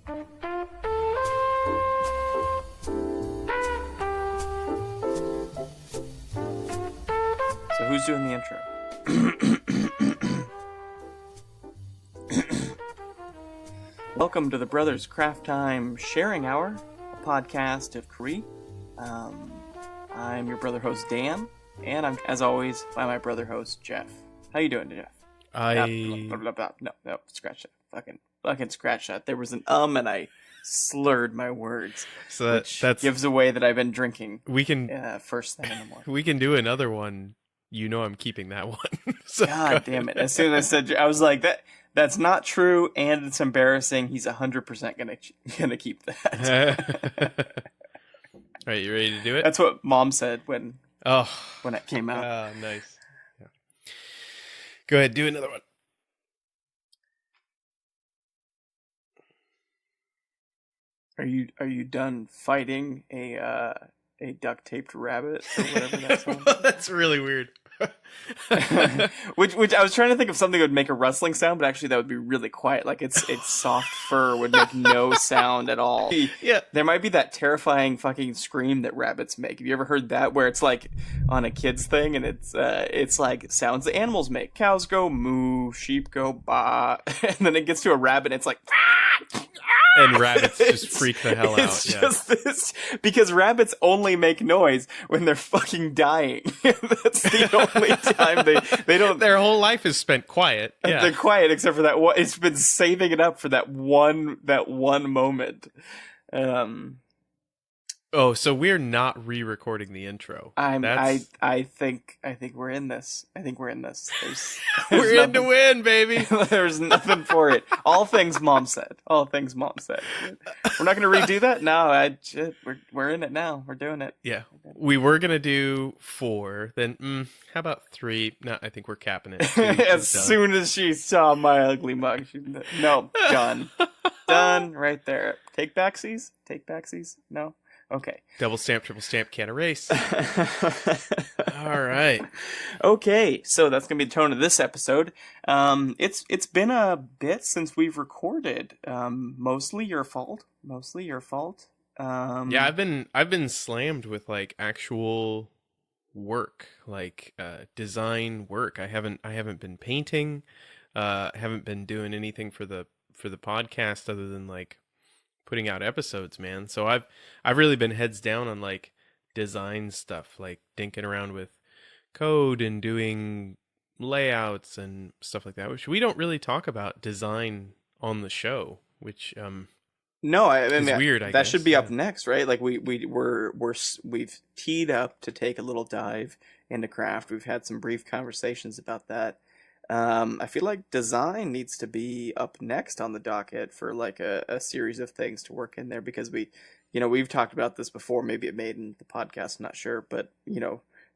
So who's doing the intro? Welcome to the Brothers Craft Time Sharing Hour, a podcast of Korea. I'm your brother host Dan, and I'm, as always, by my brother host Jeff. How you doing, Jeff? No, scratch that. Fucking scratch that. There was an and I slurred my words. So that gives away that I've been drinking. We can first thing in the morning. We can do another one. You know I'm keeping that one. So God damn it. As soon as I said, I was like, that's not true, and it's embarrassing. He's 100% gonna keep that. All right, you ready to do it? That's what Mom said when it came out. Nice. Yeah. Go ahead, do another one. Are you done fighting a duct taped rabbit or whatever that sounds? That's really weird. which I was trying to think of something that would make a rustling sound, but actually that would be really quiet. Like its soft fur would make no sound at all. Yeah, there might be that terrifying fucking scream that rabbits make. Have you ever heard that? Where it's like on a kid's thing, and it's like sounds that animals make. Cows go moo, sheep go ba, and then it gets to a rabbit, and it's like. And rabbits just freak the hell out. It's just this because rabbits only make noise when they're fucking dying. That's the only time they don't. Their whole life is spent quiet. Yeah. They're quiet except for that one. It's been saving it up for that one moment. Oh, so we're not re-recording the intro. I think we're in this. There's we're in to win, baby. There's nothing for it. All things Mom said. We're not going to redo that. No, we're in it now. We're doing it. Yeah, we were going to do 4. Then how about 3? No, I think we're capping it. As soon as she saw my ugly mug, no, done. Done right there. Take backsies. No. Okay. Double stamp, triple stamp, can't erase. All right. Okay, so that's gonna be the tone of this episode. It's been a bit since we've recorded. Mostly your fault. Yeah, I've been slammed with like actual work, like design work. I haven't been painting. Haven't been doing anything for the podcast other than like putting out episodes, man. So I've really been heads down on like design stuff, like dinking around with code and doing layouts and stuff like that, which we don't really talk about design on the show, which no, I mean, is weird. I that guess. Should be up next, right? Like we've teed up to take a little dive into craft. We've had some brief conversations about that. I feel like design needs to be up next on the docket for like a series of things to work in there, because we've talked about this before. Maybe it made in the podcast, I'm not sure, but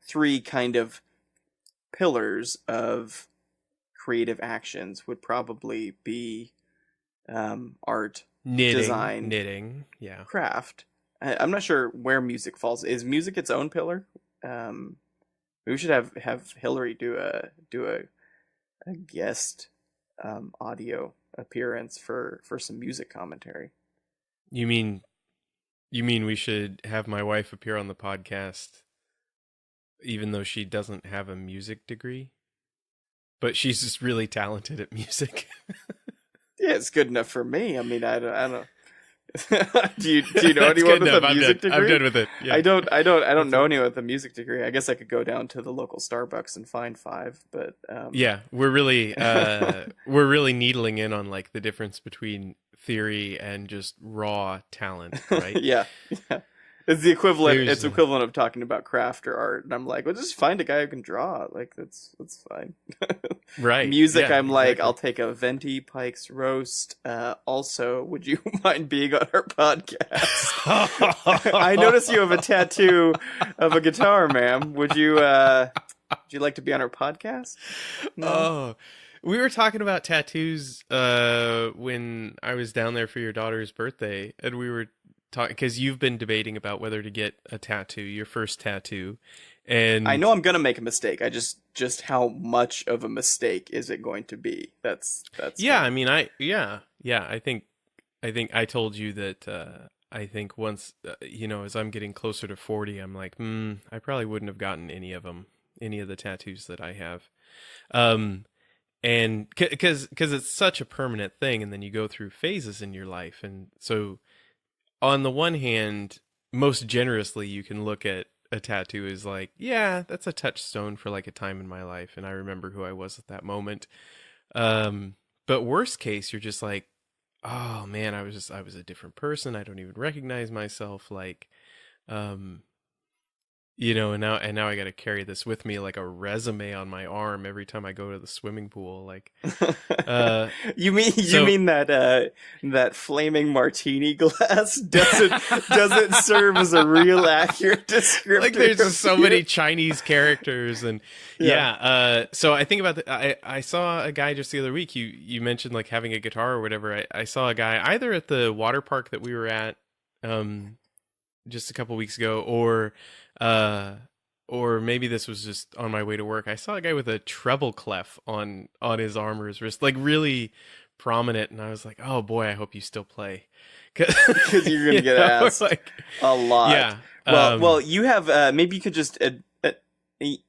3 kind of pillars of creative actions would probably be art, knitting, yeah, craft. I'm not sure where music falls. Is music its own pillar? We should have Hillary do a guest audio appearance for some music commentary. You mean we should have my wife appear on the podcast even though she doesn't have a music degree, but she's just really talented at music? Yeah, it's good enough for me. I mean, I don't do you know anyone with a music degree? I'm good with it. Yeah. I don't know anyone with a music degree. I guess I could go down to the local Starbucks and find 5, but yeah, we're really needling in on like the difference between theory and just raw talent, right? yeah. It's the equivalent. It's equivalent of talking about craft or art, and I'm like, well, just find a guy who can draw. Like that's fine. Right. Music, yeah, I'm exactly. Like, I'll take a venti Pike's roast. Also, would you mind being on our podcast? I notice you have a tattoo of a guitar, ma'am. Would you like to be on our podcast? No? Oh, we were talking about tattoos when I was down there for your daughter's birthday, and we were talking because you've been debating about whether to get a tattoo, your first tattoo, and I know I'm gonna make a mistake. I just how much of a mistake is it going to be? That's yeah. I mean, I think think I told you that I think once as I'm getting closer to 40, I'm like, I probably wouldn't have gotten any of them, any of the tattoos that I have. And because it's such a permanent thing, and then you go through phases in your life, and so on the one hand, most generously, you can look at a tattoo as like, yeah, that's a touchstone for like a time in my life, and I remember who I was at that moment. But worst case, you're just like, oh man, I was a different person. I don't even recognize myself. Like, and now I got to carry this with me like a resume on my arm every time I go to the swimming pool. Like, you mean that flaming martini glass doesn't serve as a real accurate descriptor? Like, there's just so many Chinese characters, and so I think about I saw a guy just the other week. You mentioned like having a guitar or whatever. I saw a guy either at the water park that we were at, just a couple weeks ago, or maybe this was just on my way to work. I saw a guy with a treble clef on his arm or his wrist, like really prominent, and I was like, oh boy, I hope you still play, because you're gonna get asked like, a lot. Yeah. Well, you have maybe you could just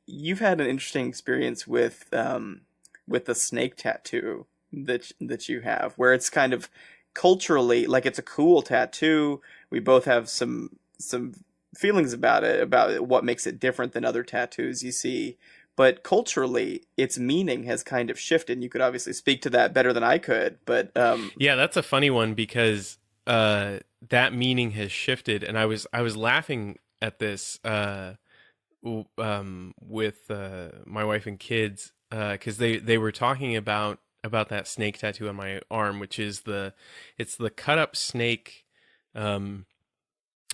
you've had an interesting experience with the snake tattoo that you have, where it's kind of culturally like it's a cool tattoo. We both have some feelings about what makes it different than other tattoos you see, but culturally its meaning has kind of shifted. And you could obviously speak to that better than I could, but yeah, that's a funny one, because that meaning has shifted, and I was laughing at this with my wife and kids, because they were talking about that snake tattoo on my arm, which is it's the cut up snake.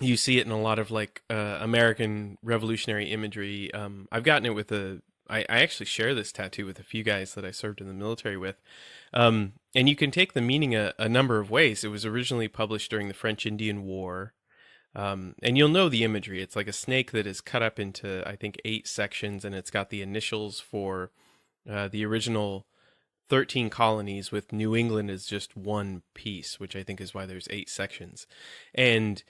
You see it in a lot of like American revolutionary imagery. I've gotten it with I actually share this tattoo with a few guys that I served in the military with. And you can take the meaning a number of ways. It was originally published during the French Indian War. And you'll know the imagery. It's like a snake that is cut up into, I think, 8 sections, and it's got the initials for the original 13 colonies, with New England as just one piece, which I think is why there's 8 sections. And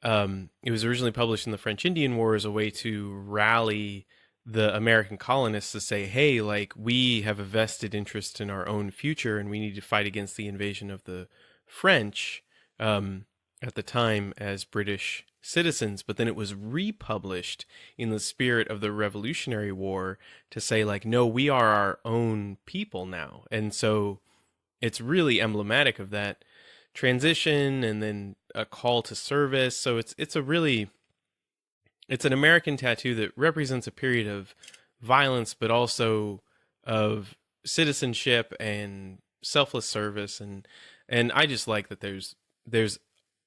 it was originally published in the French Indian War as a way to rally the American colonists to say, hey, like, we have a vested interest in our own future, and we need to fight against the invasion of the French at the time as British citizens. But then it was republished in the spirit of the Revolutionary War to say, like, no, we are our own people now. And so it's really emblematic of that transition, and then a call to service. So it's an American tattoo that represents a period of violence, but also of citizenship and selfless service, and I just like that there's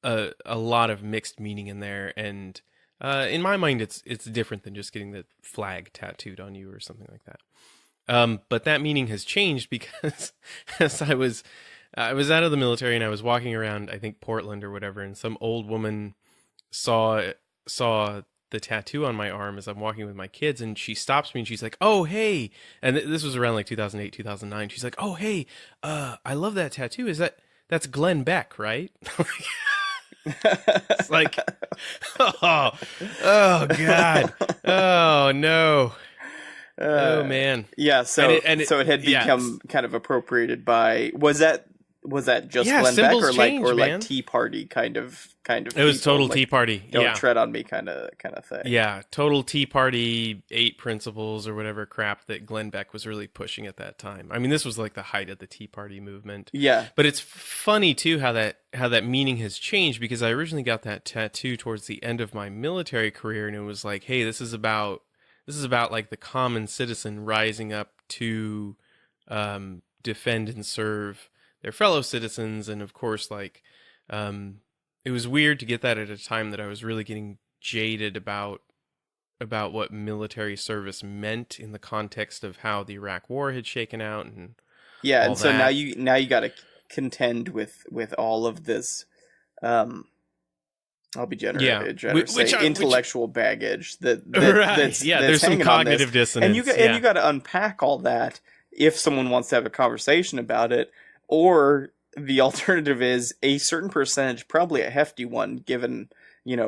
a lot of mixed meaning in there, and in my mind it's different than just getting the flag tattooed on you or something like that. But that meaning has changed because as I was out of the military and I was walking around, I think Portland or whatever, and some old woman saw the tattoo on my arm as I'm walking with my kids, and she stops me and she's like, oh, hey. And this was around like 2008, 2009. She's like, oh, hey, I love that tattoo. That's Glenn Beck, right? It's like, oh God. Oh, no. Oh, man. Yeah, so it had become kind of appropriated by, was that just Glenn Beck, or like Tea Party kind of it was total Tea Party. Don't tread on me kind of thing. Yeah, total Tea Party 8 principles or whatever crap that Glenn Beck was really pushing at that time. I mean, this was like the height of the Tea Party movement. Yeah. But it's funny too how that meaning has changed, because I originally got that tattoo towards the end of my military career, and it was like, hey, this is about like the common citizen rising up to defend and serve their fellow citizens. And of course, like, it was weird to get that at a time that I was really getting jaded about what military service meant in the context of how the Iraq War had shaken out, and and so now you got to contend with all of this. I'll be generous. Intellectual baggage that's there's some cognitive dissonance, and you got to unpack all that if someone wants to have a conversation about it, or the alternative is a certain percentage, probably a hefty one, given,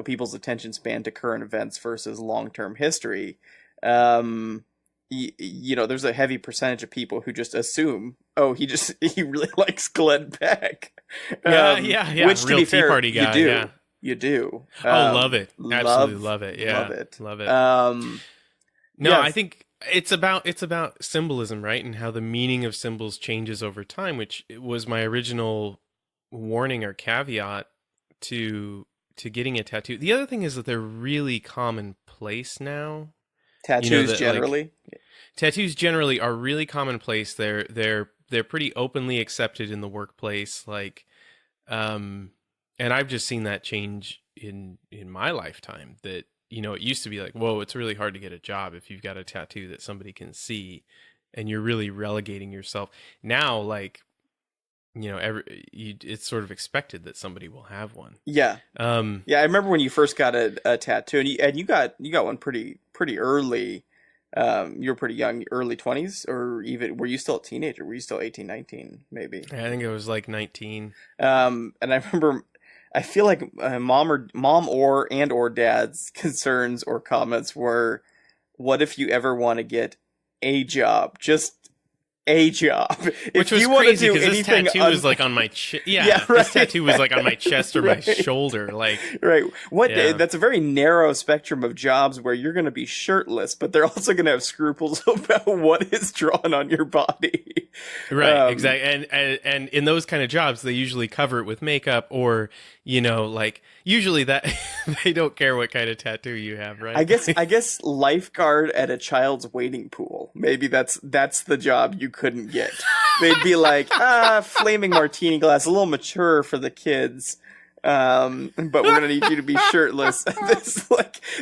people's attention span to current events versus long-term history. There's a heavy percentage of people who just assume, oh, he really likes Glenn Beck. Yeah. Which, to Real be Tea fair, Party guy. you do. Yeah. You do. Oh, love it. Absolutely love it. Yeah. Love it. Love it. No, Yes. I think it's about symbolism, right? And how the meaning of symbols changes over time, which was my original warning or caveat to getting a tattoo. The other thing is that they're really commonplace now. Tattoos generally. Tattoos generally are really commonplace. They're pretty openly accepted in the workplace. And I've just seen that change in my lifetime. That it used to be like, whoa, it's really hard to get a job if you've got a tattoo that somebody can see, and you're really relegating yourself. Now, it's sort of expected that somebody will have one. Yeah. I remember when you first got a tattoo, and you got one pretty early. You were pretty young, early 20s, or even, were you still a teenager? Were you still 18, 19, maybe? I think it was like 19. And I remember, I feel like mom or dad's concerns or comments were, what if you ever want to get a job? Just a job. Which was crazy because this tattoo was like on my chest. Yeah, right. This tattoo was like on my chest or my shoulder. Right. That's a very narrow spectrum of jobs where you're going to be shirtless, but they're also going to have scruples about what is drawn on your body. Right. Exactly. And in those kind of jobs, they usually cover it with makeup, or usually that they don't care what kind of tattoo you have, right? I guess lifeguard at a child's wading pool. Maybe that's the job you couldn't get. They'd be like, flaming martini glass, a little mature for the kids. But we're gonna need you to be shirtless. This,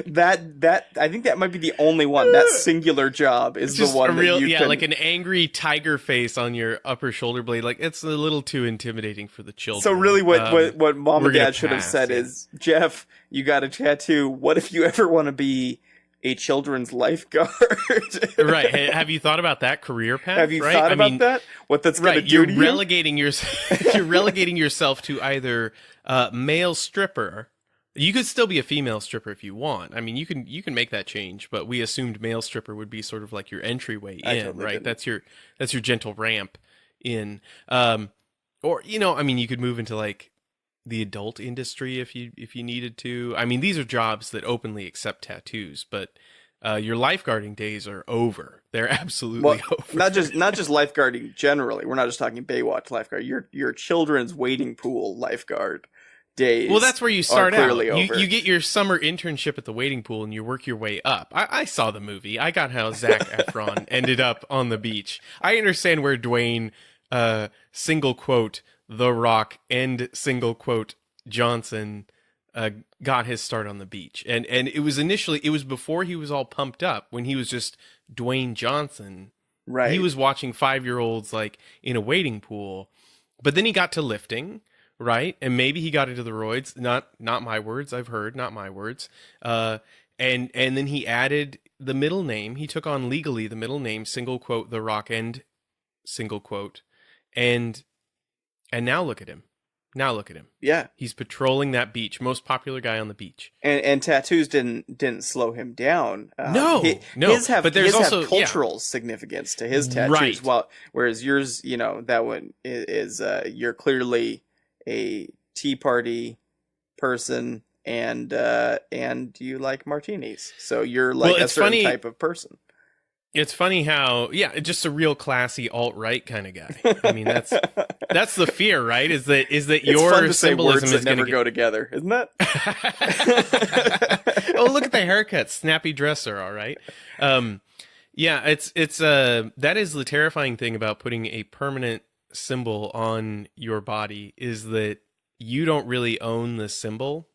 that I think that might be the only one. That singular job is just the one like an angry tiger face on your upper shoulder blade. Like, it's a little too intimidating for the children. So really, what mom and dad should have said is, Jeff, you got a tattoo. What if you ever want to be a children's lifeguard? Right. Hey, have you thought about that career path? Have you thought about that? What that's going to do to you? You're relegating yourself to either male stripper. You could still be a female stripper if you want. I mean, you can make that change, but we assumed male stripper would be sort of like your entryway in, totally right? Didn't. That's your gentle ramp in. Or you could move into like the adult industry if you needed to. I mean, these are jobs that openly accept tattoos, but your lifeguarding days are over. They're absolutely over. Not just lifeguarding generally. We're not just talking Baywatch lifeguard. Your children's wading pool lifeguard days. Well, that's where you start out. You get your summer internship at the wading pool and you work your way up. I saw the movie. I got how Zac Efron ended up on the beach. I understand where Dwayne, single quote, The Rock, end single quote, Johnson, got his start on the beach. And it was before he was all pumped up, when he was just Dwayne Johnson. Right. He was watching 5-year-olds like in a wading pool, but then he got to lifting, right? And maybe he got into the roids. Not my words. I've heard, not my words. And then he added the middle name. He took on legally the middle name, single quote, The Rock, end single quote. And now look at him. Yeah. He's patrolling that beach, most popular guy on the beach. And tattoos didn't slow him down. No. But there's also cultural significance to his tattoos. Right. Whereas yours, that one is you're clearly a Tea Party person, and you like martinis. So you're like a certain type of person. It's funny how, just a real classy alt-right kind of guy. I mean, that's the fear, right? Is that your fun to symbolism say words is that never go together, isn't it? Oh, look at the haircut, snappy dresser. All right. It's that is the terrifying thing about putting a permanent symbol on your body, is that you don't really own the symbol.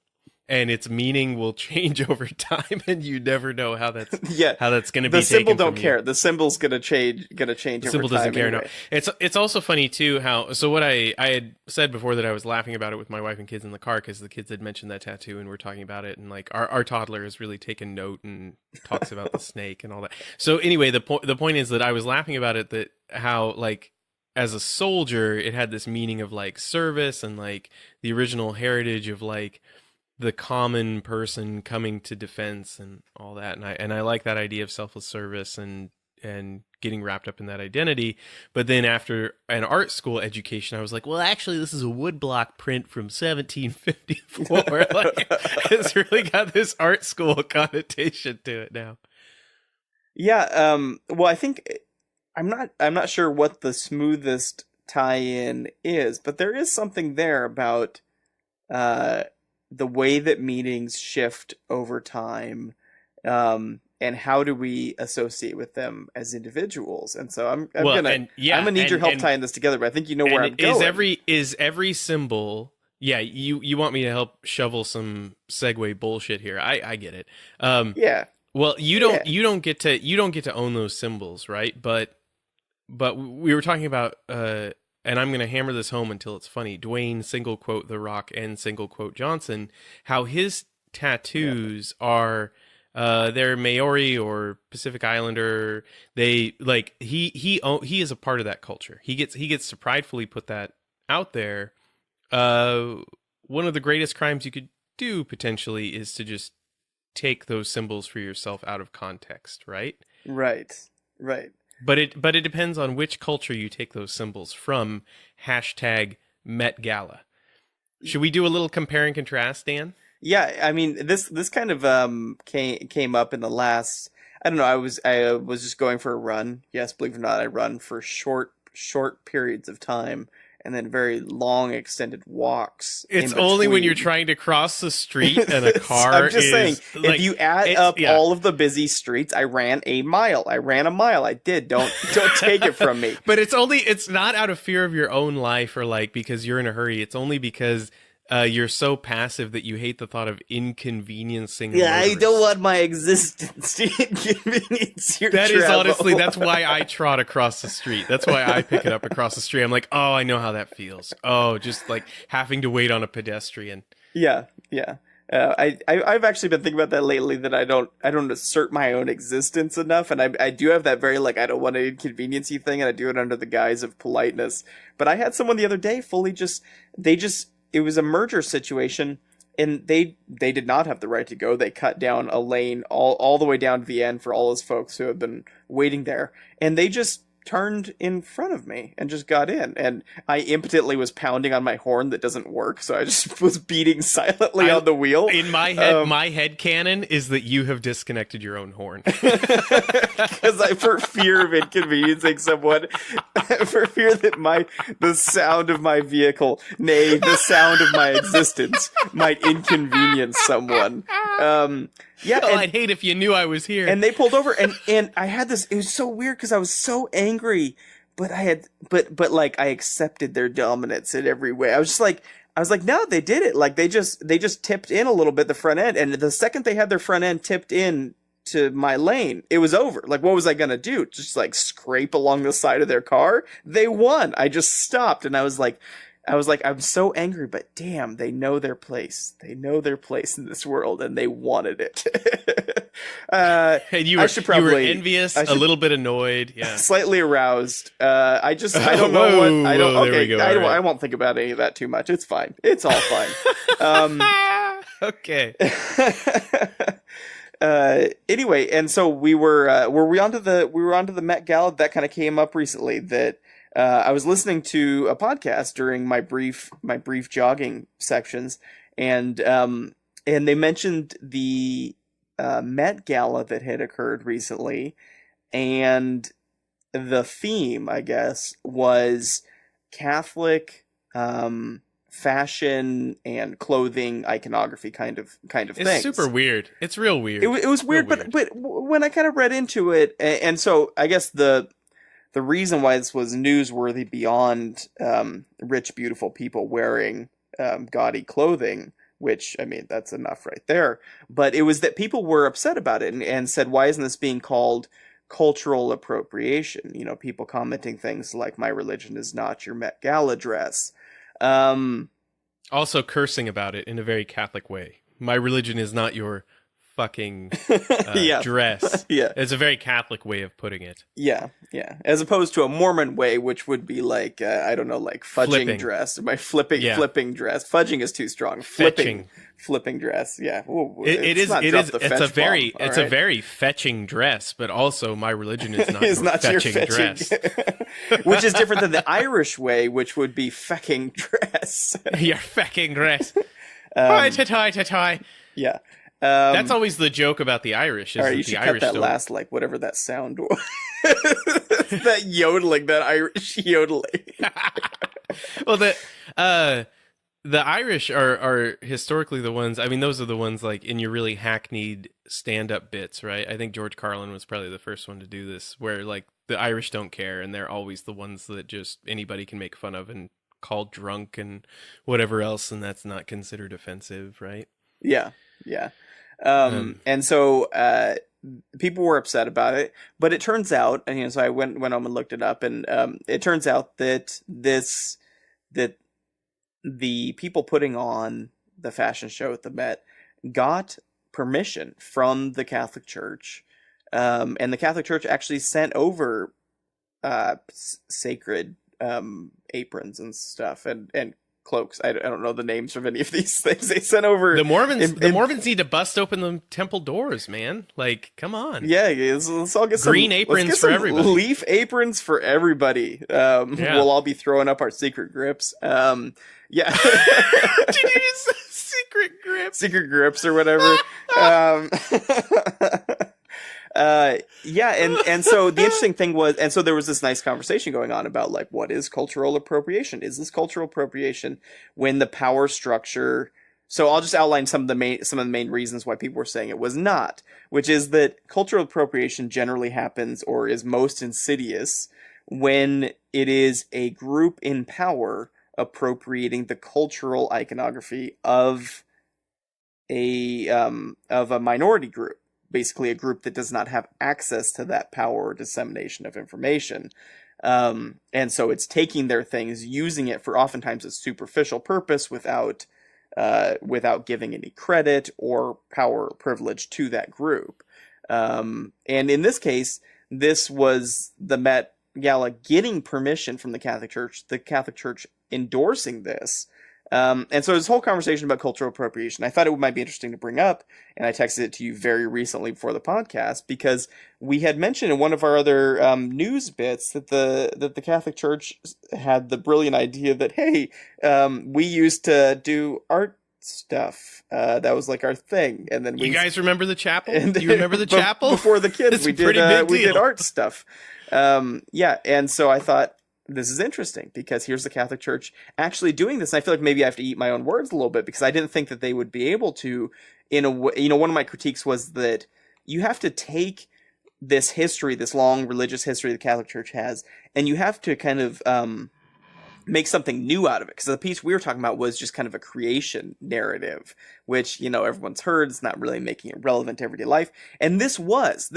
And its meaning will change over time, and you never know how that's going to be. The symbol don't from care. You. The symbol's going to change. The symbol doesn't care. Anyway. No, it's also funny too how. So what I had said before, that I was laughing about it with my wife and kids in the car because the kids had mentioned that tattoo and we're talking about it, and like our toddler has really taken note and talks about the snake and all that. So anyway, the point is that I was laughing about it, that how like as a soldier, it had this meaning of like service and like the original heritage of like the common person coming to defense and all that. And I like that idea of selfless service and getting wrapped up in that identity. But then after an art school education, I was like, well, actually, this is a woodblock print from 1754. Like, it's really got this art school connotation to it now. Yeah. Well, I think I'm not sure what the smoothest tie-in is, but there is something there about the way that meanings shift over time, and how do we associate with them as individuals. And so I'm gonna need your help tying this together, but I think you know where I'm going. Is every symbol. Yeah, you want me to help shovel some segue bullshit here. I get it. Yeah. Well, you don't get to own those symbols, right? But we were talking about and I'm going to hammer this home until it's funny. Dwayne single quote The Rock and single quote Johnson, how his tattoos are they're Maori or Pacific Islander. They like he is a part of that culture. He gets to pridefully put that out there. One of the greatest crimes you could do potentially is to just take those symbols for yourself out of context, right? Right. But it depends on which culture you take those symbols from. Hashtag Met Gala. Should we do a little compare and contrast, Dan? Yeah, I mean this kind of came up in the last. I don't know. I was just going for a run. Yes, believe it or not, I run for short periods of time, and then very long extended walks. It's only when you're trying to cross the street and a car I'm just saying, like, if you add up all of the busy streets, I ran a mile. I did. Don't take it from me. But it's not out of fear of your own life or like because you're in a hurry. It's only because you're so passive that you hate the thought of inconveniencing. Yeah, motorists. I don't want my existence to inconvenience your travel. Is honestly, that's why I trot across the street. That's why I pick it up across the street. I'm like, oh, I know how that feels. Oh, just like having to wait on a pedestrian. Yeah. I've actually been thinking about that lately. That I don't assert my own existence enough, and I do have that very like I don't want to inconvenience you thing, and I do it under the guise of politeness. But I had someone the other day it was a merger situation, and they did not have the right to go. They cut down a lane all the way down to the end for all those folks who have been waiting there, and they just turned in front of me and just got in, and I impotently was pounding on my horn that doesn't work, so I just was beating silently on the wheel. In my head, my head canon is that you have disconnected your own horn. Because for fear of inconveniencing someone, for fear that the sound of my vehicle, nay, the sound of my existence, might inconvenience someone. Yeah, I'd hate if you knew I was here. And they pulled over, and I had this. It was so weird because I was so angry, but like I accepted their dominance in every way. I was like, no, they did it. Like they just tipped in a little bit the front end, and the second they had their front end tipped in to my lane, it was over. Like, what was I gonna do? Just like scrape along the side of their car? They won. I just stopped, and I was like, I'm so angry, but damn, they know their place. They know their place in this world, and they wanted it. And you were envious, a little bit annoyed, yeah, slightly aroused. I don't know what. I don't. Okay, I won't think about any of that too much. It's fine. It's all fine. Okay. Anyway, and so we were onto the Met Gala. That kind of came up recently. That I was listening to a podcast during my brief jogging sections, and they mentioned the Met Gala that had occurred recently, and the theme, I guess, was Catholic fashion and clothing iconography kind of things. It's super weird. It's real weird. It was weird, but when I kind of read into it, and so I guess the reason why this was newsworthy beyond rich, beautiful people wearing gaudy clothing, which, I mean, that's enough right there. But it was that people were upset about it and said, why isn't this being called cultural appropriation? You know, people commenting things like, my religion is not your Met Gala dress. Also cursing about it in a very Catholic way. My religion is not your fucking Yeah. dress. Yeah. It's a very Catholic way of putting it. Yeah, yeah. As opposed to a Mormon way, which would be like I don't know, like fudging Flipping. dress. My flipping Yeah. flipping dress. Fudging is too strong. Fetching. Flipping dress. Yeah. Ooh, It is. not It drop is. the It's fetch a very. bomb, all It's a right? very fetching dress, but also my religion is not, It's your, not fetching your dress. which is different than the Irish way, which would be fecking dress. Your fecking dress. Hi, ta-tie. Yeah. That's always the joke about the Irish. Is All right, that you the should Irish cut that don't- last, like, whatever that sound was. That yodeling, that Irish yodeling. Well, the Irish are historically the ones. I mean, those are the ones like in your really hackneyed stand-up bits, right? I think George Carlin was probably the first one to do this, where like the Irish don't care, and they're always the ones that just anybody can make fun of and call drunk and whatever else, and that's not considered offensive, right? Yeah, yeah. And so people were upset about it, but it turns out, and so I went home and looked it up, and it turns out that the people putting on the fashion show at the Met got permission from the Catholic Church, and the Catholic Church actually sent over sacred aprons and stuff and cloaks. I don't know the names of any of these things. They sent over The Mormons need to bust open the temple doors, man. Like, come on. Yeah, let's all get some Green aprons let's get for some everybody. Leaf aprons for everybody. We'll all be throwing up our secret grips. Yeah. Did you just say secret grips? Secret grips or whatever. Yeah, and so the interesting thing was, and so there was this nice conversation going on about like, what is cultural appropriation? Is this cultural appropriation when the power structure? So I'll just outline some of the main reasons why people were saying it was not, which is that cultural appropriation generally happens or is most insidious when it is a group in power appropriating the cultural iconography of a minority group. Basically a group that does not have access to that power or dissemination of information. And so it's taking their things, using it for oftentimes a superficial purpose without giving any credit or power or privilege to that group. And in this case, this was the Met Gala getting permission from the Catholic Church endorsing this. And so this whole conversation about cultural appropriation, I thought it might be interesting to bring up, and I texted it to you very recently before the podcast, because we had mentioned in one of our other news bits that the Catholic Church had the brilliant idea that, hey, we used to do art stuff. That was like our thing, and then You guys remember the chapel? and Do you remember the chapel? before the kids? It's we a pretty did big deal. art stuff. Yeah, and so I thought, this is interesting because here's the Catholic Church actually doing this. And I feel like maybe I have to eat my own words a little bit because I didn't think that they would be able to, in a way. You know, one of my critiques was that you have to take this history, this long religious history the Catholic Church has, and you have to kind of make something new out of it. Because the piece we were talking about was just kind of a creation narrative, which, you know, everyone's heard. It's not really making it relevant to everyday life. And this was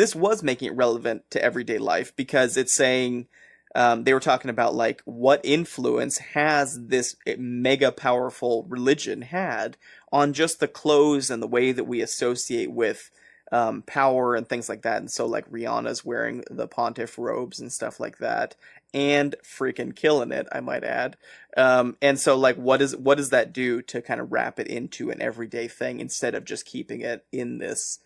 making it relevant to everyday life because it's saying, they were talking about like what influence has this mega powerful religion had on just the clothes and the way that we associate with power and things like that. And so like Rihanna's wearing the pontiff robes and stuff like that, and freaking killing it, I might add. And so like what does that do to kind of wrap it into an everyday thing instead of just keeping it in the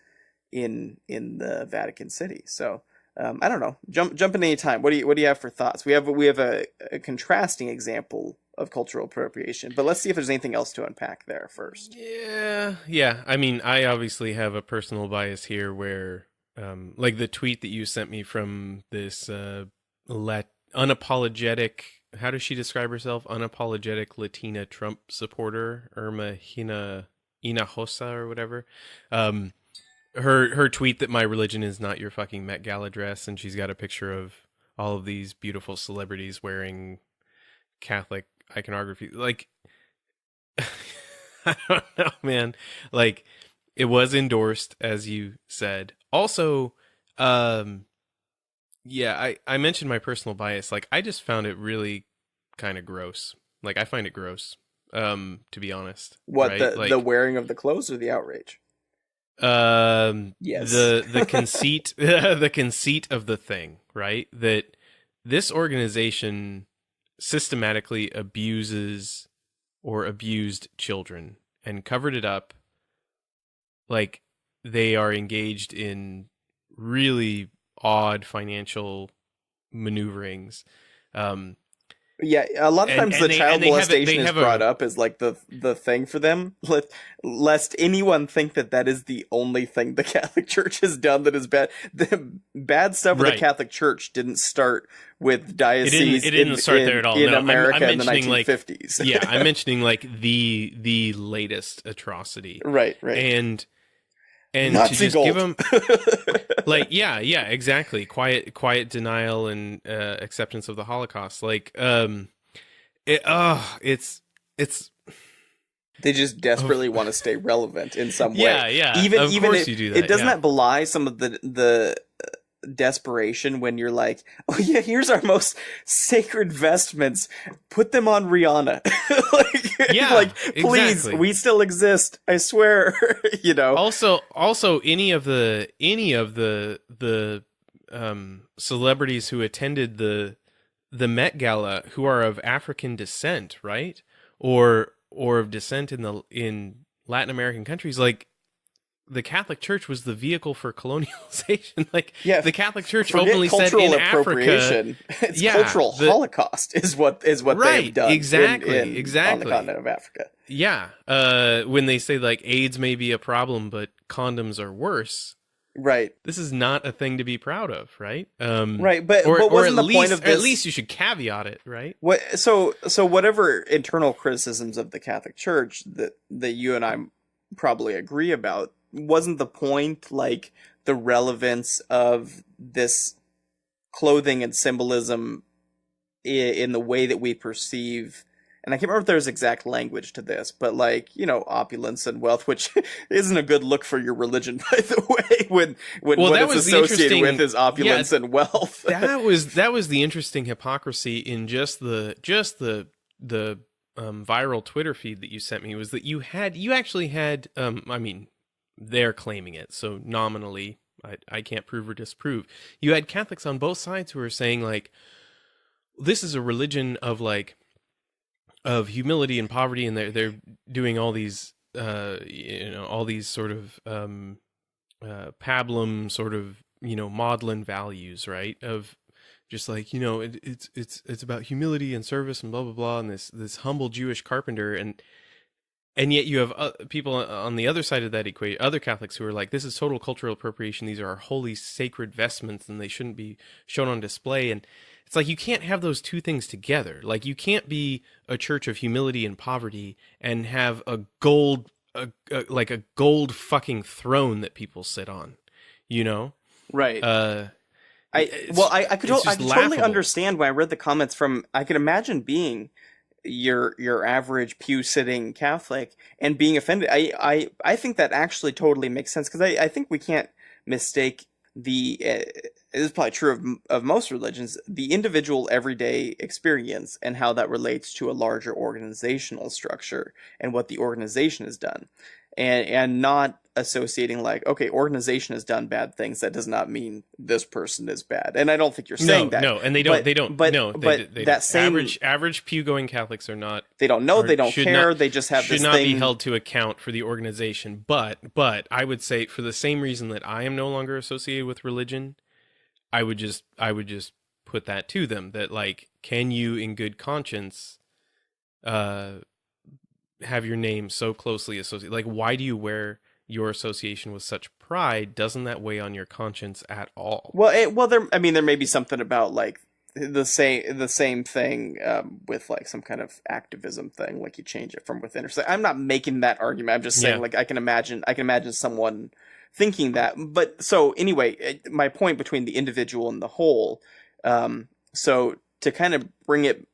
Vatican City? So I don't know. Jump in any time. What do you have for thoughts? We have a contrasting example of cultural appropriation, but let's see if there's anything else to unpack there first. Yeah. I mean, I obviously have a personal bias here, where, like the tweet that you sent me from this unapologetic. How does she describe herself? Unapologetic Latina Trump supporter, Irma Hinojosa or whatever. Her tweet that my religion is not your fucking Met Gala dress, and she's got a picture of all of these beautiful celebrities wearing Catholic iconography. Like, I don't know, man. Like, it was endorsed, as you said. Also, yeah, I mentioned my personal bias. Like, I just found it really kind of gross. Like, I find it gross, to be honest. What, right? the wearing of the clothes or the outrage? Yes. The conceit the conceit of the thing, right? That this organization systematically abuses or abused children and covered it up, like they are engaged in really odd financial maneuverings. Um, Yeah, a lot of times the child they molestation is have brought a up as like the thing for them, lest anyone think that that is the only thing the Catholic Church has done that is bad. The bad stuff with the right. Catholic Church didn't start with It dioceses didn't start there at all. in No, I'm America in the mentioning like 1950s. yeah, I'm mentioning like the latest atrocity, Right, right. and to Nazi just give gold. them like yeah exactly, quiet denial and acceptance of the Holocaust, like it's They just desperately want to stay relevant in some way. yeah, Even of even course you do it that, doesn't yeah. that belie some of the desperation when you're like, oh yeah, here's our most sacred vestments. Put them on Rihanna. Yeah, like please, exactly. we still exist. I swear. You know. Also any of the celebrities who attended the Met Gala who are of African descent, right? Or of descent in Latin American countries, like the Catholic Church was the vehicle for colonialization. Like Yeah, the Catholic Church forget openly said cultural in Africa, appropriation. It's yeah, cultural holocaust is what they have right, done exactly, on the continent of Africa. yeah. When they say like AIDS may be a problem, but condoms are worse, Right. this is not a thing to be proud of, right? Right, but Or wasn't the point of at this? least you should caveat it, right? What so whatever internal criticisms of the Catholic Church that you and I probably agree about, wasn't the point like the relevance of this clothing and symbolism in the way that we perceive, and I can't remember if there's exact language to this, but like, you know, opulence and wealth, which isn't a good look for your religion, by the way, when Well, what that it's was the associated interesting, with is opulence yeah, and wealth. that was the interesting hypocrisy in just the viral Twitter feed that you sent me, was that you actually had I mean, they're claiming it, so nominally I can't prove or disprove. You had Catholics on both sides who are saying like this is a religion of like of humility and poverty, and they're doing all these all these sort of pablum sort of, maudlin values, right? Of just like, it's about humility and service and blah blah blah, and this humble Jewish carpenter, and yet you have people on the other side of that equation, other Catholics who are like, this is total cultural appropriation. These are our holy sacred vestments, and they shouldn't be shown on display. And it's like, you can't have those two things together. Like, you can't be a church of humility and poverty and have a gold, like a gold fucking throne that people sit on, you know? Right. I could totally laughable. understand when I read the comments from. I could imagine being your average pew sitting Catholic and being offended. I think that actually totally makes sense, because I think we can't mistake the. This is probably true of most religions, the individual everyday experience and how that relates to a larger organizational structure and what the organization has done, and not associating like, okay, organization has done bad things, that does not mean this person is bad. And I don't think you're saying that. No, and they don't. But They that same average pew going Catholics are not. They don't know. They don't should care. not- They just have should this not thing. be held to account for the organization. But I would say, for the same reason that I am no longer associated with religion, I would just put that to them, that like, can you in good conscience have your name so closely associated? Like, why do you wear your association with such pride? Doesn't that weigh on your conscience at all? Well, there may be something about like the same thing with like some kind of activism thing, like you change it from within. Or so. I'm not making that argument. I'm just saying, like, I can imagine someone thinking that. But so anyway, my point between the individual and the whole. So to kind of bring it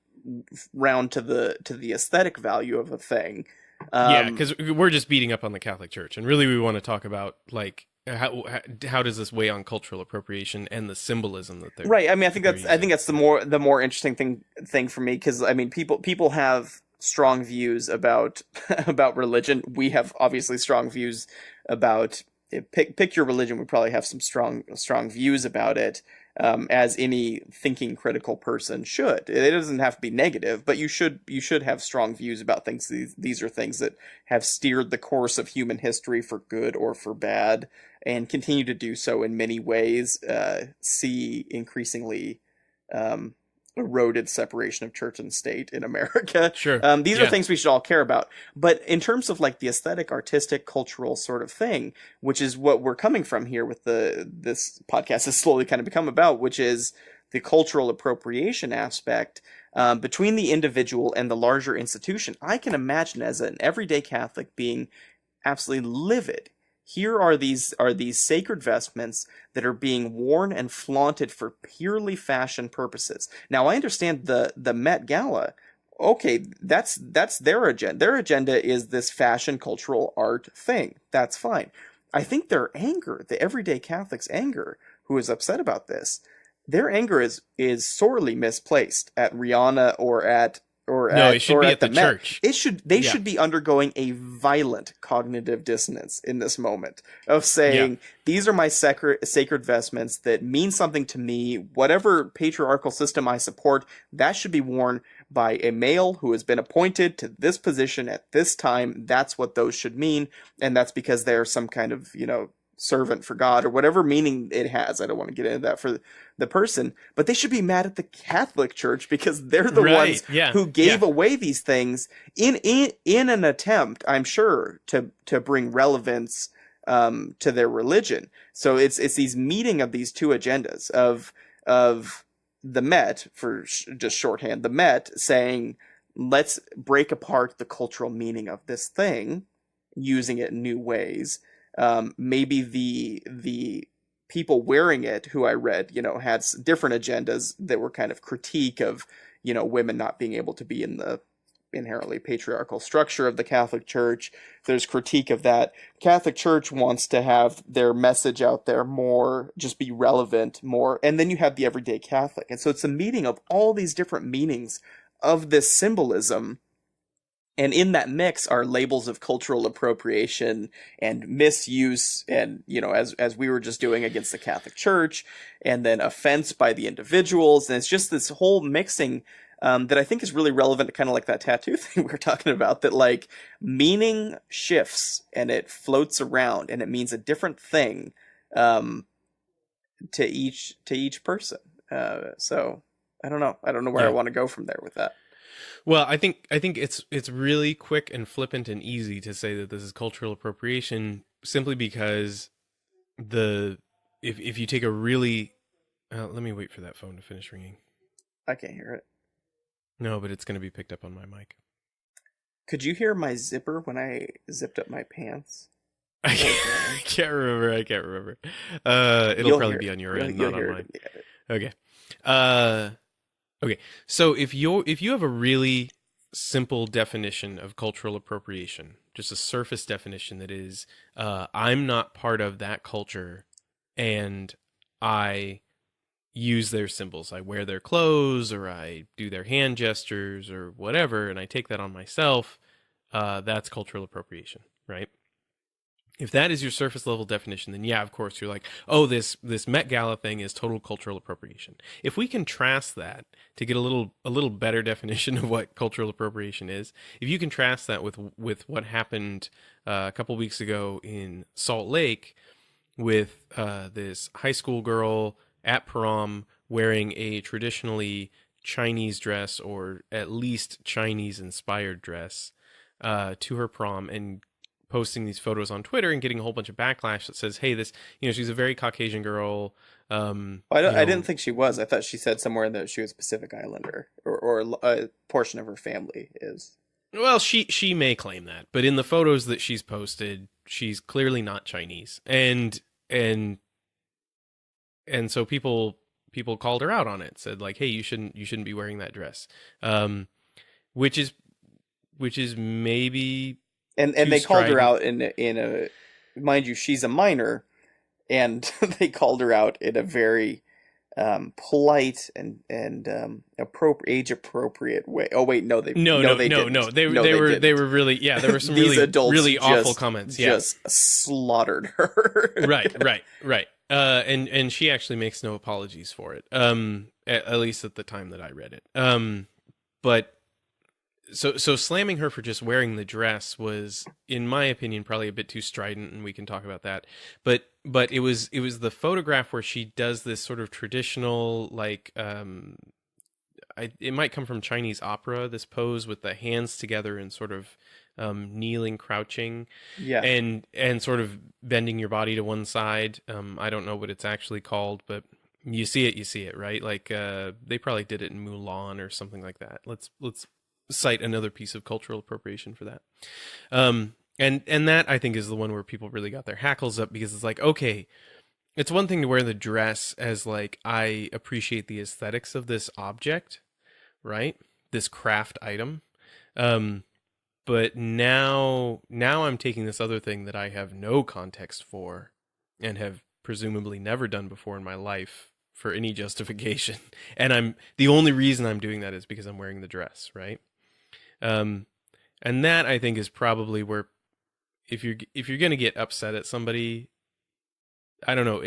round to the aesthetic value of a thing. Yeah, because we're just beating up on the Catholic Church, and really we want to talk about like how does this weigh on cultural appropriation and the symbolism that they're right. I mean, I think using. that's the more interesting thing for me, because I mean, people have strong views about about religion. We have obviously strong views about pick your religion. We probably have some strong views about it, as any thinking critical person should. It doesn't have to be negative, but you should have strong views about things. These are things that have steered the course of human history for good or for bad, and continue to do so in many ways. See increasingly eroded separation of church and state in America. Sure. These are things we should all care about. But in terms of like the aesthetic, artistic, cultural sort of thing, which is what we're coming from here with this podcast has slowly kind of become about, which is the cultural appropriation aspect, between the individual and the larger institution. I can imagine as an everyday Catholic being absolutely livid. Here are these sacred vestments that are being worn and flaunted for purely fashion purposes. Now, I understand the Met Gala. Okay, that's their agenda. Their agenda is this fashion, cultural, art thing. That's fine. I think their anger, the everyday Catholic's anger, who is upset about this, their anger is sorely misplaced at Rihanna or at it should be at the church. They should be undergoing a violent cognitive dissonance in this moment of saying, these are my sacred vestments that mean something to me. Whatever patriarchal system I support, that should be worn by a male who has been appointed to this position at this time. That's what those should mean. And that's because they're some kind of, servant for God, or whatever meaning it has. I don't want to get into that for the person, but they should be mad at the Catholic Church because they're the ones who gave away these things in an attempt, I'm sure, to bring relevance to their religion. So it's these meeting of these two agendas of the Met, for just shorthand, the Met saying, let's break apart the cultural meaning of this thing, using it in new ways. Maybe the people wearing it, who I read, had different agendas that were kind of critique of, women not being able to be in the inherently patriarchal structure of the Catholic Church. There's critique of that. Catholic Church wants to have their message out there more, just be relevant more. And then you have the everyday Catholic. And so it's a meeting of all these different meanings of this symbolism. And in that mix are labels of cultural appropriation and misuse, and, as we were just doing against the Catholic Church, and then offense by the individuals. And it's just this whole mixing that I think is really relevant to kind of like that tattoo thing we were talking about, that like meaning shifts and it floats around and it means a different thing to each person. So I don't know. I don't know where I want to go from there with that. Well, I think it's really quick and flippant and easy to say that this is cultural appropriation, simply because if you take a really let me wait for that phone to finish ringing. I can't hear it. No, but it's going to be picked up on my mic. Could you hear my zipper when I zipped up my pants? I can't remember. It'll probably be on your end, not on mine. Okay. Okay, so if you have a really simple definition of cultural appropriation, just a surface definition that is, I'm not part of that culture, and I use their symbols. I wear their clothes, or I do their hand gestures, or whatever, and I take that on myself. That's cultural appropriation, right? If that is your surface level definition, then yeah, of course, you're like, oh, this Met Gala thing is total cultural appropriation. If we contrast that to get a little better definition of what cultural appropriation is, if you contrast that with what happened a couple weeks ago in Salt Lake with this high school girl at prom wearing a traditionally Chinese dress, or at least Chinese inspired dress, to her prom, and posting these photos on Twitter and getting a whole bunch of backlash that says, hey, this, she's a very Caucasian girl. I didn't think she was. I thought she said somewhere that she was Pacific Islander, or a portion of her family is. Well, she may claim that, but in the photos that she's posted, she's clearly not Chinese. And so people called her out on it, said like, hey, you shouldn't be wearing that dress. Which is maybe, and they called her out in a, mind you, she's a minor, and they called her out in a very polite and age appropriate way. Oh wait, no, they didn't. No, They they were didn't. really, yeah, there were some These adults really awful just comments. Yeah. just slaughtered her. Right. And she actually makes no apologies for it. At least at the time that I read it. But so slamming her for just wearing the dress was, in my opinion, probably a bit too strident, and we can talk about that. But it was the photograph where she does this sort of traditional, like, it might come from Chinese opera, this pose with the hands together and sort of kneeling, crouching, Yeah. and sort of bending your body to one side. I don't know what it's actually called, but you see it, right? Like, they probably did it in Mulan or something like that. Let's cite another piece of cultural appropriation for that. And that, I think, is the one where people really got their hackles up, because it's like, okay, it's one thing to wear the dress as, like, I appreciate the aesthetics of this object, right? This craft item. But now I'm taking this other thing that I have no context for and have presumably never done before in my life for any justification. And the only reason I'm doing that is because I'm wearing the dress, right? And that, I think, is probably where, if you're going to get upset at somebody, I don't know,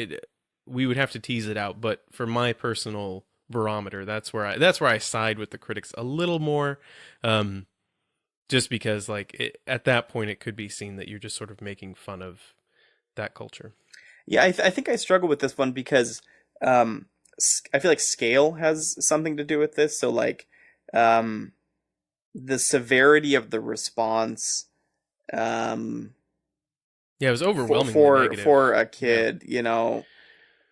we would have to tease it out, but for my personal barometer, that's where I side with the critics a little more. Just because, like, at that point, it could be seen that you're just sort of making fun of that culture. Yeah, I think I struggle with this one because I feel like scale has something to do with this. So, like, the severity of the response, yeah, it was overwhelmingly negative for a kid, you know.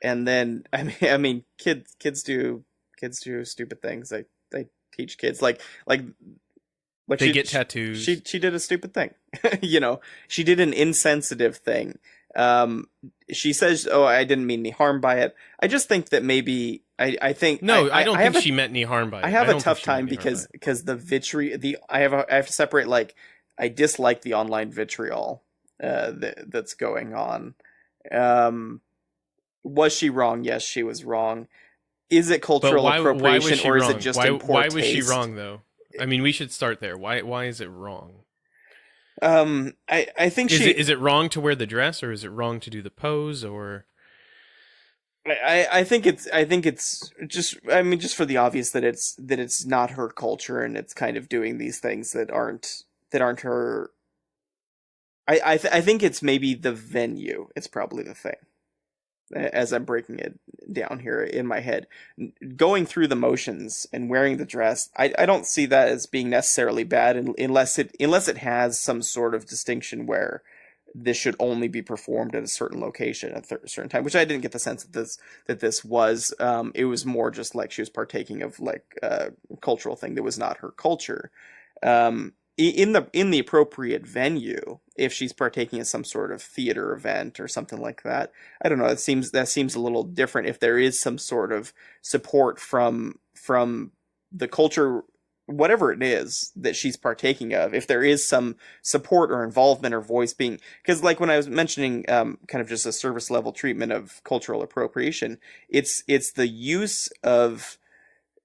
And then I mean, kids do stupid things. They teach kids like they get tattoos. She did a stupid thing. You know, she did an insensitive thing. She says, "Oh, I didn't mean any harm by it." I just think that maybe I think no, I don't think she meant any harm by it. I have a tough time because the vitriol. I have to separate, like, I dislike the online vitriol that's going on. Was she wrong? Yes, she was wrong. Is it cultural appropriation, or is it just in poor taste? Why was she wrong, though? I mean, we should start there. Why is it wrong? I think is it wrong to wear the dress, or is it wrong to do the pose, or? I think it's just, I mean, just for the obvious that it's not her culture, and it's kind of doing these things that aren't her. I think it's maybe the venue. It's probably the thing. As I'm breaking it down here in my head, going through the motions and wearing the dress, I don't see that as being necessarily bad, unless it has some sort of distinction where this should only be performed at a certain location at a certain time, which I didn't get the sense that this was. It was more just like she was partaking of, like, a cultural thing that was not her culture. In the appropriate venue, if she's partaking in some sort of theater event or something like that, I don't know. That seems a little different. If there is some sort of support from the culture, whatever it is that she's partaking of, if there is some support or involvement or voice being, because, like, when I was mentioning kind of just a service level treatment of cultural appropriation, it's the use of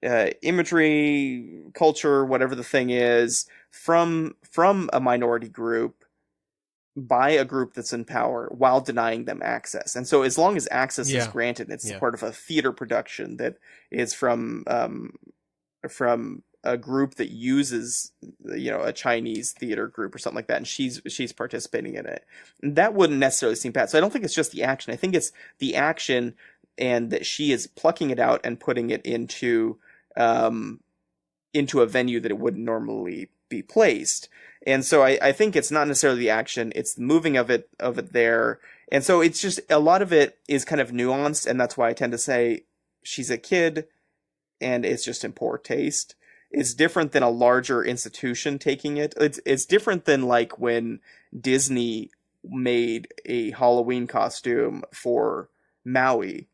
imagery, culture, whatever the thing is, from a minority group by a group that's in power, while denying them access. And so as long as access is granted, it's part of a theater production that is from a group that uses, you know, a Chinese theater group or something like that, and she's participating in it, and that wouldn't necessarily seem bad. So I don't think it's just the action. I think it's the action, and that she is plucking it out and putting it into a venue that it wouldn't normally be placed. And so I think it's not necessarily the action, it's the moving of it there. And so it's just, a lot of it is kind of nuanced, and that's why I tend to say she's a kid and it's just in poor taste. It's different than a larger institution taking it. It's different than, like, when Disney made a Halloween costume for Maui,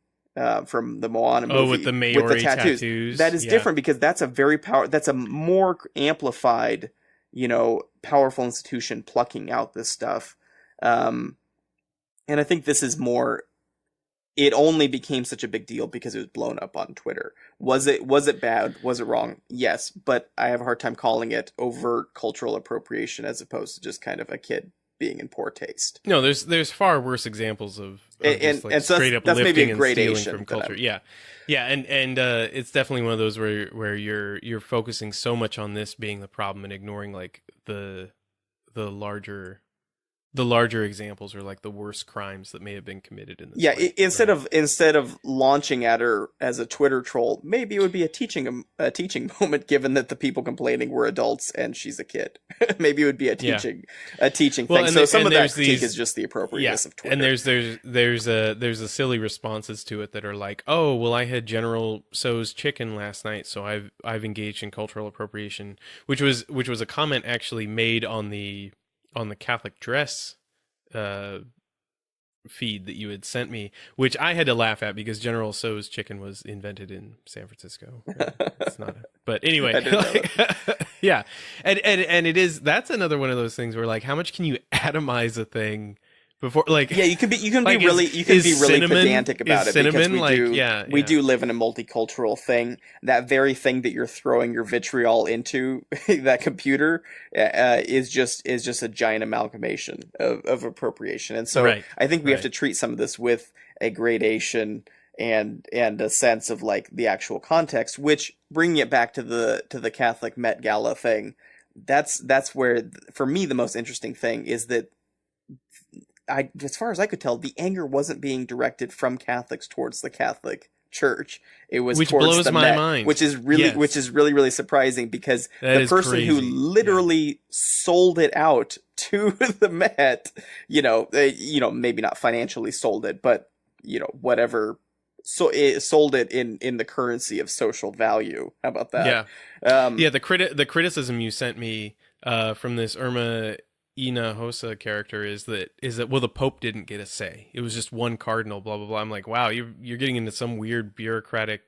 from the Moana movie, with the Maori tattoos. That is different, because that's a more amplified, you know, powerful institution plucking out this stuff. And I think this is more it only became such a big deal because it was blown up on Twitter. Was it bad? Was it wrong? Yes, but I have a hard time calling it overt cultural appropriation as opposed to just kind of a kid being in poor taste. No, there's far worse examples of just like and so straight up that's maybe lifting a and stealing gradation from culture. Yeah, yeah, and it's definitely one of those where you're focusing so much on this being the problem and ignoring like the larger examples or like the worst crimes that may have been committed in this. Yeah, way, instead of launching at her as a Twitter troll, maybe it would be a teaching moment, given that the people complaining were adults and she's a kid. Maybe it would be a teaching thing. So some of that critique is just the appropriateness of Twitter. And there's a silly responses to it that are like, oh well, I had General Tso's chicken last night, so I've engaged in cultural appropriation, which was a comment actually made on the Catholic dress feed that you had sent me, which I had to laugh at because General Tso's chicken was invented in San Francisco. It's not, but anyway, yeah, and that's another one of those things where like, how much can you atomize a thing before, like, yeah, you can be really pedantic about it because we do live in a multicultural thing. That very thing that you're throwing your vitriol into that computer is just a giant amalgamation of appropriation. And so I think we have to treat some of this with a gradation and a sense of like the actual context, which, bringing it back to the Catholic Met Gala thing, that's where for me the most interesting thing is that as far as I could tell, the anger wasn't being directed from Catholics towards the Catholic Church. It was which towards blows the my Met, mind. which is really, really surprising because the person crazy. who literally sold it out to the Met, maybe not financially sold it, but whatever. So it sold it in the currency of social value. How about that? Yeah. The criticism you sent me from this Irma Hinojosa character is that well, the Pope didn't get a say. It was just one cardinal. Blah blah blah. I'm like, wow, you're getting into some weird bureaucratic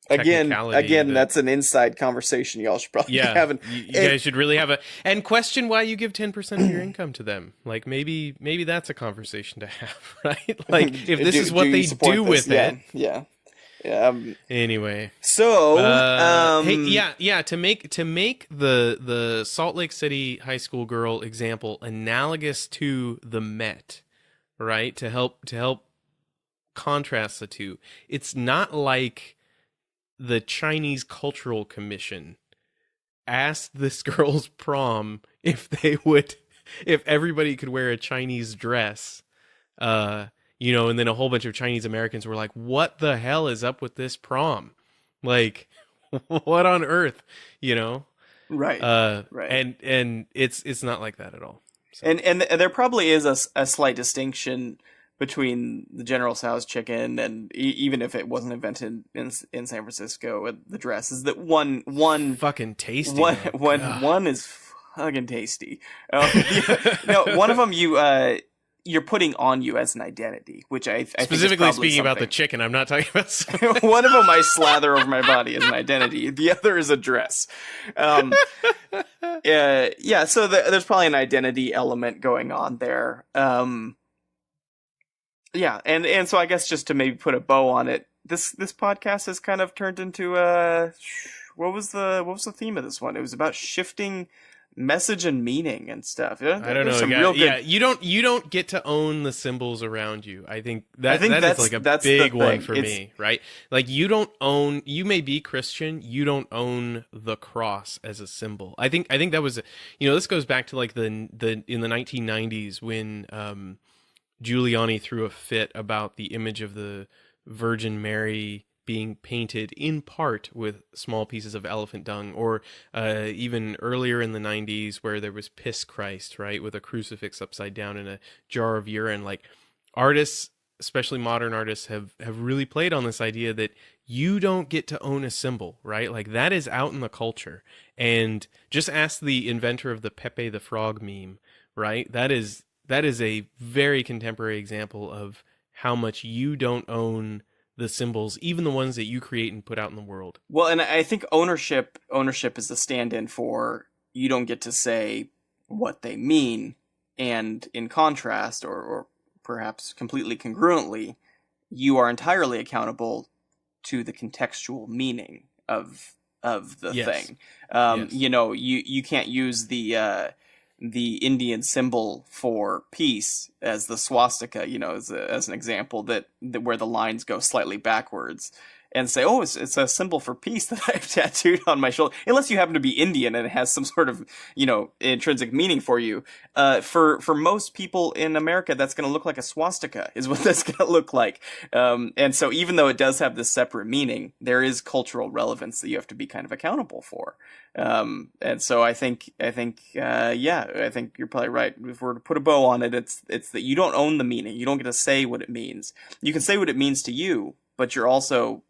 technicality. Again, that's an inside conversation y'all should probably be having. You guys should really have and question why you give 10% of your income to them. Like maybe that's a conversation to have, right? Like if this is what they do with it. Yeah. Anyway, so to make the Salt Lake City high school girl example analogous to the Met, right? To help contrast the two, it's not like the Chinese Cultural Commission asked this girl's prom if everybody could wear a Chinese dress, and then a whole bunch of Chinese Americans were like, what the hell is up with this prom? Like, what on earth, Right. And it's not like that at all. So. And there probably is a slight distinction between the General Tso's chicken and even if it wasn't invented in San Francisco, the dress is that one fucking tasty. One is fucking tasty. One of them you're putting on you as an identity, which I specifically speaking about the chicken. I'm not talking about one of them I slather over my body as an identity. The other is a dress. So there's probably an identity element going on there. And so I guess just to maybe put a bow on it, this podcast has kind of turned into what was the theme of this one? It was about shifting message and meaning and stuff. I don't know. You don't get to own the symbols around you. I think that is like a big one for me, right? Like you may be Christian, you don't own the cross as a symbol. I think that was this goes back to like in the 1990s when Giuliani threw a fit about the image of the Virgin Mary being painted in part with small pieces of elephant dung, or even earlier in the 90s where there was Piss Christ, right, with a crucifix upside down in a jar of urine. Like artists, especially modern artists, have really played on this idea that you don't get to own a symbol, right? Like that is out in the culture. And just ask the inventor of the Pepe the Frog meme, right? That is a very contemporary example of how much you don't own the symbols, even the ones that you create and put out in the world. Well, and I think ownership is the stand-in for you don't get to say what they mean, and in contrast, or perhaps completely congruently, you are entirely accountable to the contextual meaning of the thing. Yes. You know, you can't use the Indian symbol for peace as the swastika, you know, as an example that where the lines go slightly backwards, and say, oh, it's a symbol for peace that I've tattooed on my shoulder, unless you happen to be Indian and it has some sort of, you know, intrinsic meaning for you. For most people in America, that's going to look like a swastika, is what that's going to look like. And so even though it does have this separate meaning, there is cultural relevance that you have to be kind of accountable for. And so I think you're probably right. If we're to put a bow on it, it's that you don't own the meaning. You don't get to say what it means. You can say what it means to you, but you're also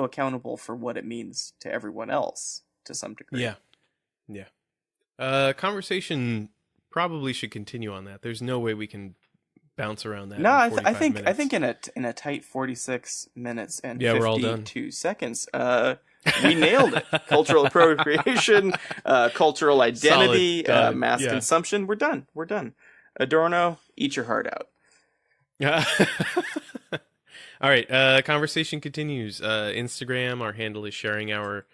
accountable for what it means to everyone else to some degree. Yeah. Conversation probably should continue on that. There's no way we can bounce around that. No, in I think minutes. in a tight 46 minutes and we're all done. 52 seconds, we nailed it. Cultural appropriation, cultural identity, mass consumption. We're done. Adorno, eat your heart out. All right, conversation continues. Instagram, our handle is Sharing Hour.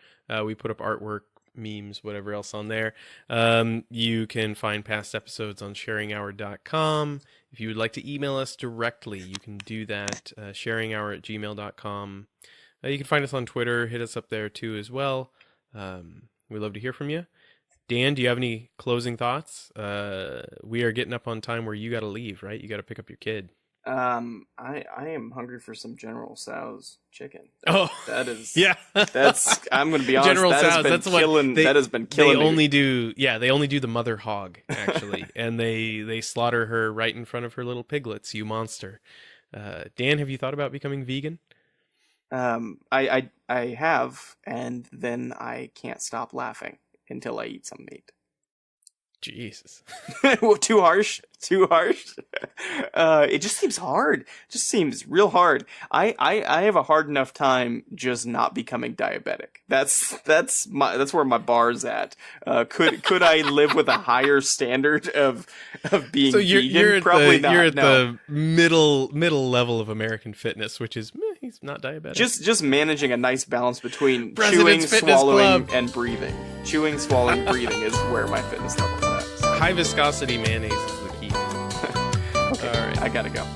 We put up artwork, memes, whatever else on there. You can find past episodes on sharinghour.com. If you would like to email us directly, you can do that, sharinghour@gmail.com. You can find us on Twitter. Hit us up there too as well. We'd love to hear from you. Dan, do you have any closing thoughts? We are getting up on time where you got to leave, right? You got to pick up your kid. I am hungry for some General Tso's chicken. That is, I'm going to be honest. General Tso's, that has been killing. They only do the mother hog actually, and they slaughter her right in front of her little piglets. You monster. Dan, have you thought about becoming vegan? I have, and then I can't stop laughing until I eat some meat. Jesus. Too harsh. It just seems hard. It just seems real hard. I have a hard enough time just not becoming diabetic. That's where my bar's at. Could I live with a higher standard of being vegan? Probably not. You're at the middle level of American fitness, which is he's not diabetic. Just managing a nice balance between chewing, swallowing, and breathing. Chewing, swallowing, breathing is where my fitness level is at. High viscosity mayonnaise is the key. Okay, all right, I gotta go.